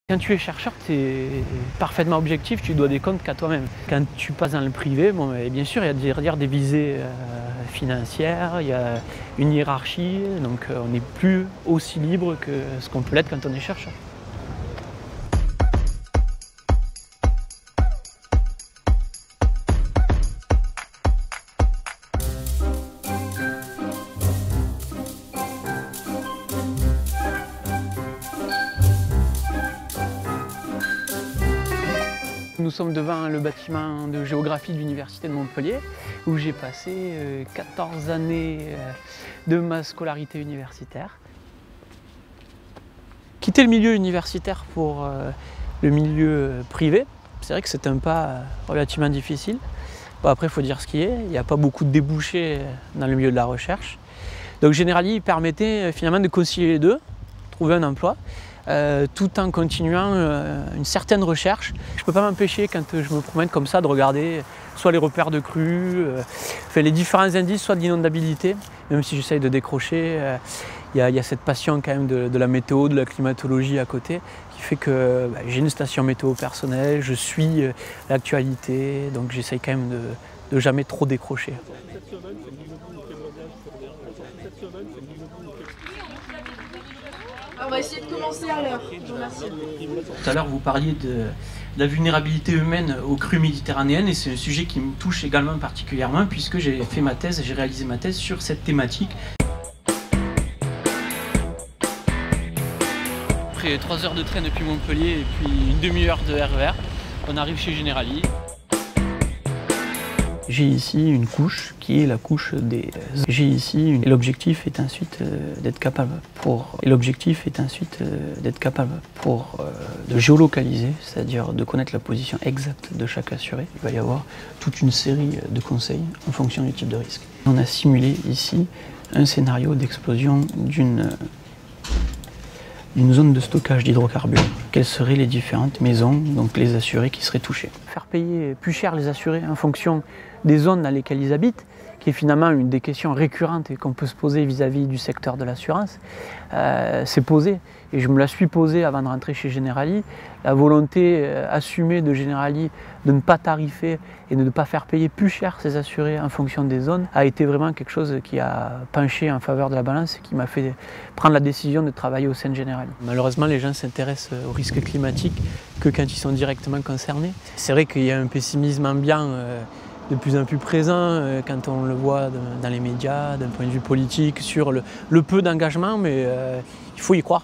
Quand tu es chercheur, tu es parfaitement objectif, tu dois des comptes qu'à toi-même. Quand tu passes dans le privé, bon, bien sûr, il y a des visées financières, il y a une hiérarchie, donc on n'est plus aussi libre que ce qu'on peut l'être quand on est chercheur. Nous sommes devant le bâtiment de géographie de l'Université de Montpellier où j'ai passé 14 années de ma scolarité universitaire. Quitter le milieu universitaire pour le milieu privé, c'est vrai que c'est un pas relativement difficile. Bon, après, il faut dire ce qui est, il n'y a pas beaucoup de débouchés dans le milieu de la recherche. Donc Generali permettait finalement de concilier les deux, trouver un emploi, tout en continuant une certaine recherche. Je ne peux pas m'empêcher, quand je me promène comme ça, de regarder soit les repères de crues, les différents indices, soit d'inondabilité, même si j'essaye de décrocher. Il y a cette passion quand même de la météo, de la climatologie à côté, qui fait que j'ai une station météo personnelle, je suis l'actualité, donc j'essaye quand même de jamais trop décrocher. On va essayer de commencer à l'heure. Je vous remercie. Tout à l'heure, vous parliez de la vulnérabilité humaine aux crues méditerranéennes et c'est un sujet qui me touche également particulièrement puisque j'ai réalisé ma thèse sur cette thématique. Après 3 heures de train depuis Montpellier et puis une demi-heure de RER, on arrive chez Generali. J'ai ici une couche qui est la couche des... J'ai ici l'objectif est ensuite d'être capable de géolocaliser, c'est-à-dire de connaître la position exacte de chaque assuré. Il va y avoir toute une série de conseils en fonction du type de risque. On a simulé ici un scénario d'explosion d'une zone de stockage d'hydrocarbures. Quelles seraient les différentes maisons, donc les assurés qui seraient touchés. Faire payer plus cher les assurés en fonction des zones dans lesquelles ils habitent, qui est finalement une des questions récurrentes qu'on peut se poser vis-à-vis du secteur de l'assurance, c'est posé. Et je me la suis posée avant de rentrer chez Generali. La volonté assumée de Generali de ne pas tarifer et de ne pas faire payer plus cher ses assurés en fonction des zones a été vraiment quelque chose qui a penché en faveur de la balance et qui m'a fait prendre la décision de travailler au sein de Generali. Malheureusement, les gens s'intéressent aux risques climatiques que quand ils sont directement concernés. C'est vrai qu'il y a un pessimisme ambiant de plus en plus présent quand on le voit dans les médias, d'un point de vue politique, sur le peu d'engagement, mais il faut y croire.